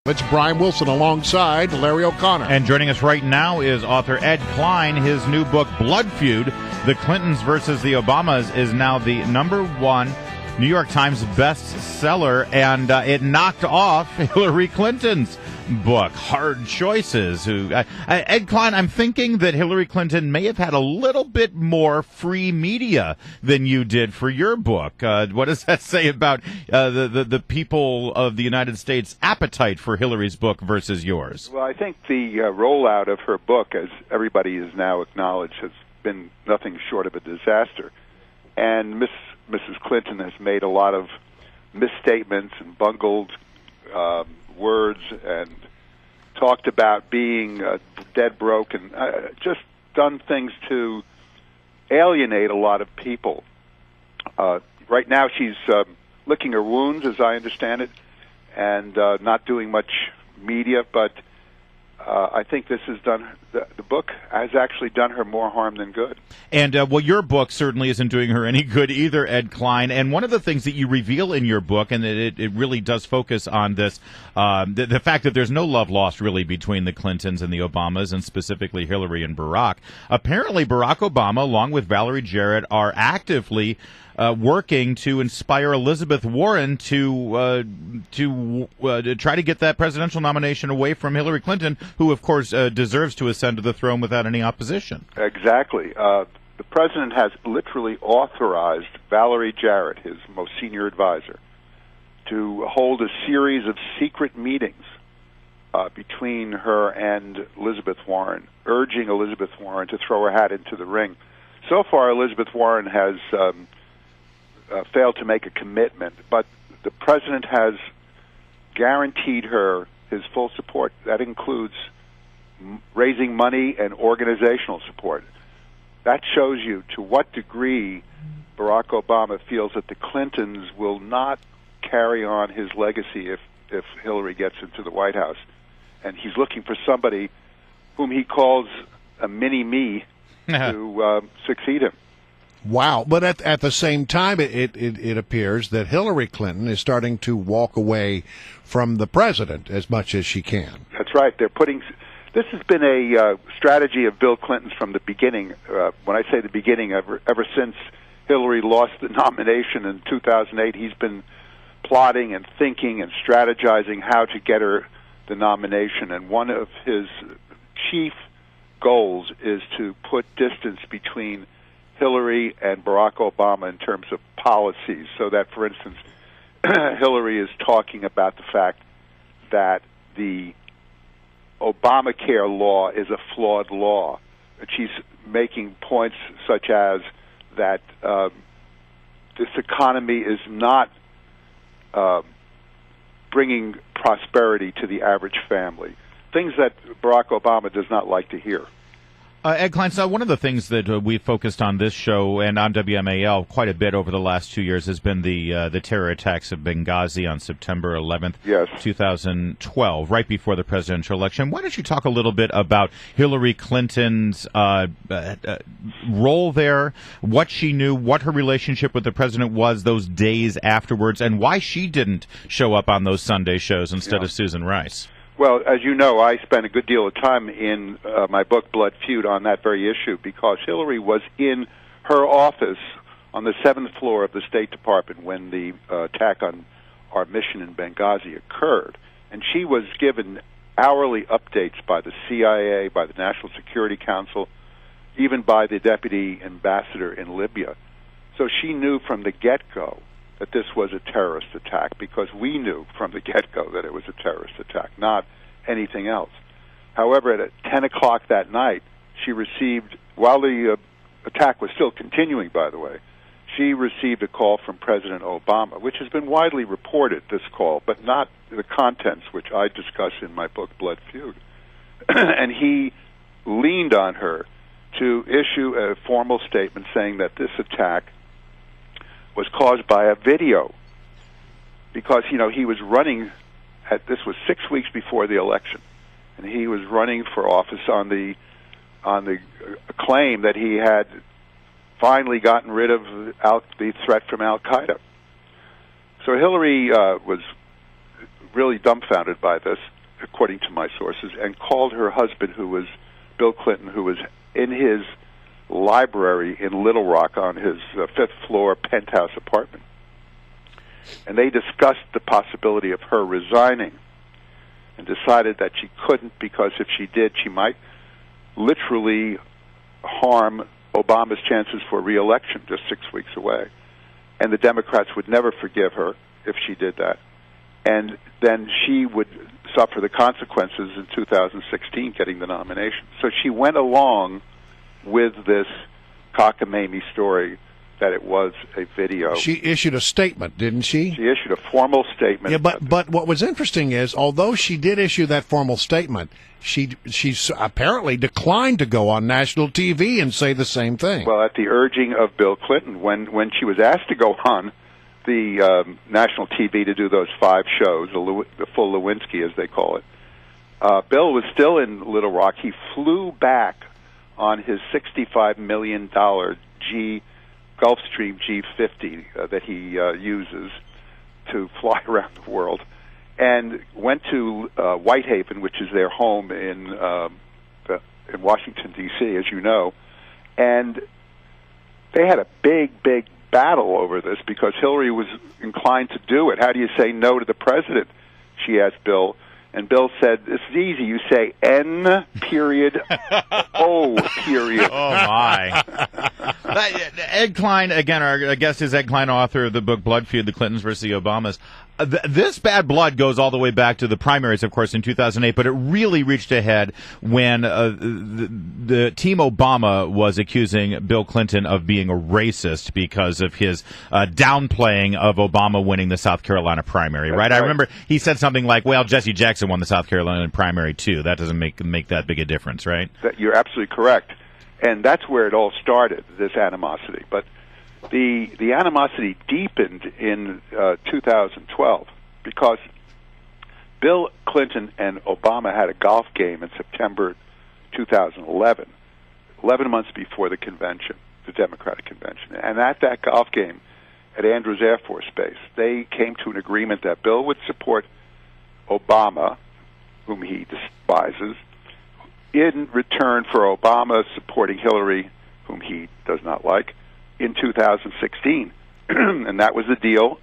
It's Brian Wilson alongside Larry O'Connor. And joining us right now is author Ed Klein. His new book, Blood Feud, The Clintons versus the Obamas, is now the #1 New York Times bestseller, and it knocked off Hillary Clinton's book, Hard Choices. Ed Klein, I'm thinking that Hillary Clinton may have had a little bit more free media than you did for your book. What does that say about the people of the United States' appetite for Hillary's book versus yours? Well, I think the rollout of her book, as everybody has now acknowledged, has been nothing short of a disaster. And Mrs. Clinton has made a lot of misstatements and bungled words and talked about being dead broke and just done things to alienate a lot of people. Right now she's licking her wounds, as I understand it, and not doing much media, but I think this has done the book has actually done her more harm than good. And well, your book certainly isn't doing her any good either, Ed Klein. And one of the things that you reveal in your book, and it really does focus on this, the fact that there's no love lost really between the Clintons and the Obamas, and specifically Hillary and Barack. Apparently, Barack Obama, along with Valerie Jarrett, are actively working to inspire Elizabeth Warren to try to get that presidential nomination away from Hillary Clinton, who, of course, deserves to ascend to the throne without any opposition. Exactly. The president has literally authorized Valerie Jarrett, his most senior advisor, to hold a series of secret meetings between her and Elizabeth Warren, urging Elizabeth Warren to throw her hat into the ring. So far, Elizabeth Warren has failed to make a commitment, but the president has guaranteed her his full support. That includes raising money and organizational support. That shows you to what degree Barack Obama feels that the Clintons will not carry on his legacy if Hillary gets into the White House. And he's looking for somebody whom he calls a mini-me to succeed him. Wow. But at the same time, it appears that Hillary Clinton is starting to walk away from the president as much as she can. That's right. This has been a strategy of Bill Clinton's from the beginning. When I say the beginning, ever since Hillary lost the nomination in 2008, he's been plotting and thinking and strategizing how to get her the nomination. And one of his chief goals is to put distance between Hillary and Barack Obama in terms of policies, so that, for instance, Hillary is talking about the fact that the Obamacare law is a flawed law. And she's making points such as that this economy is not bringing prosperity to the average family, things that Barack Obama does not like to hear. Ed Klein, so one of the things that we've focused on this show and on WMAL quite a bit over the last 2 years has been the terror attacks of Benghazi on September 11th, 2012, right before the presidential election. Why don't you talk a little bit about Hillary Clinton's role there, what she knew, what her relationship with the president was those days afterwards, and why she didn't show up on those Sunday shows instead of Susan Rice? Well, as you know, I spent a good deal of time in my book, Blood Feud, on that very issue because Hillary was in her office on the 7th floor of the State Department when the attack on our mission in Benghazi occurred. And she was given hourly updates by the CIA, by the National Security Council, even by the deputy ambassador in Libya. So she knew from the get-go that this was a terrorist attack because we knew from the get-go that it was a terrorist attack, not anything else. However, at 10 o'clock that night, she received, while the attack was still continuing, by the way, she received a call from President Obama, which has been widely reported, this call, but not the contents, which I discuss in my book, Blood Feud. And he leaned on her to issue a formal statement saying that this attack was caused by a video because, he was running, this was 6 weeks before the election, and he was running for office on the claim that he had finally gotten rid of the threat from Al-Qaeda. So Hillary was really dumbfounded by this, according to my sources, and called her husband, who was Bill Clinton, who was in his library in Little Rock on his fifth-floor penthouse apartment. And they discussed the possibility of her resigning and decided that she couldn't, because if she did, she might literally harm Obama's chances for re-election just 6 weeks away. And the Democrats would never forgive her if she did that. And then she would suffer the consequences in 2016, getting the nomination. So she went along with this cockamamie story that it was a video. She issued a statement, didn't she? She issued a formal statement. Yeah, but what was interesting is, although she did issue that formal statement, she apparently declined to go on national TV and say the same thing. Well, at the urging of Bill Clinton, when she was asked to go on the national TV to do those 5 shows, the full Lewinsky, as they call it, Bill was still in Little Rock. He flew back on his $65 million Gulfstream G50 that he uses to fly around the world, and went to Whitehaven, which is their home in Washington, D.C., as you know, and they had a big battle over this because Hillary was inclined to do it. How do you say no to the president? She asked Bill. And Bill said, "This is easy. You say N period O period." Oh, my. Ed Klein, again, our guest is Ed Klein, author of the book Blood Feud, The Clintons versus the Obamas. This bad blood goes all the way back to the primaries, of course, in 2008, but it really reached a head when the Team Obama was accusing Bill Clinton of being a racist because of his downplaying of Obama winning the South Carolina primary, right? I remember he said something like, well, Jesse Jackson won the South Carolina primary, too. That doesn't make that big a difference, right? You're absolutely correct. And that's where it all started, this animosity. But the animosity deepened in 2012 because Bill Clinton and Obama had a golf game in September 2011, 11 months before the convention, the Democratic convention. And at that golf game at Andrews Air Force Base, they came to an agreement that Bill would support Obama, whom he despises, in return for Obama supporting Hillary, whom he does not like, in 2016. And that was the deal.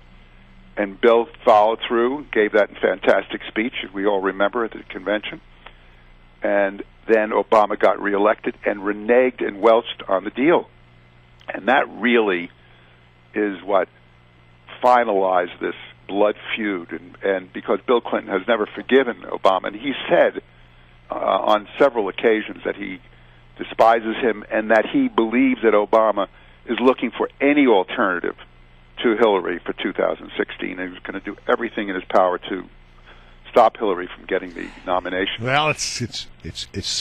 And Bill followed through, gave that fantastic speech, as we all remember, at the convention. And then Obama got reelected and reneged and welched on the deal. And that really is what finalized this blood feud. And because Bill Clinton has never forgiven Obama, and he said on several occasions that he despises him and that he believes that Obama is looking for any alternative to Hillary for 2016, and he's going to do everything in his power to stop Hillary from getting the nomination. Well, it's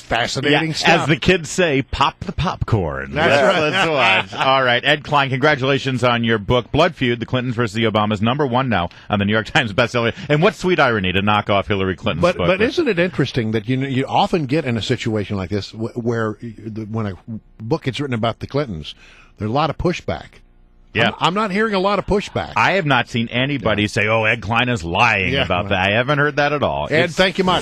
fascinating stuff. As the kids say, pop the popcorn. That's right. Let's watch. All right, Ed Klein, congratulations on your book, Blood Feud, The Clintons versus the Obamas, #1 now on the New York Times bestseller. And what sweet irony to knock off Hillary Clinton's book. But isn't it interesting that you often get in a situation like this where when a book gets written about the Clintons, there's a lot of pushback. Yeah, I'm not hearing a lot of pushback. I have not seen anybody say, "Oh, Ed Klein is lying about that." I haven't heard that at all. Ed, thank you much.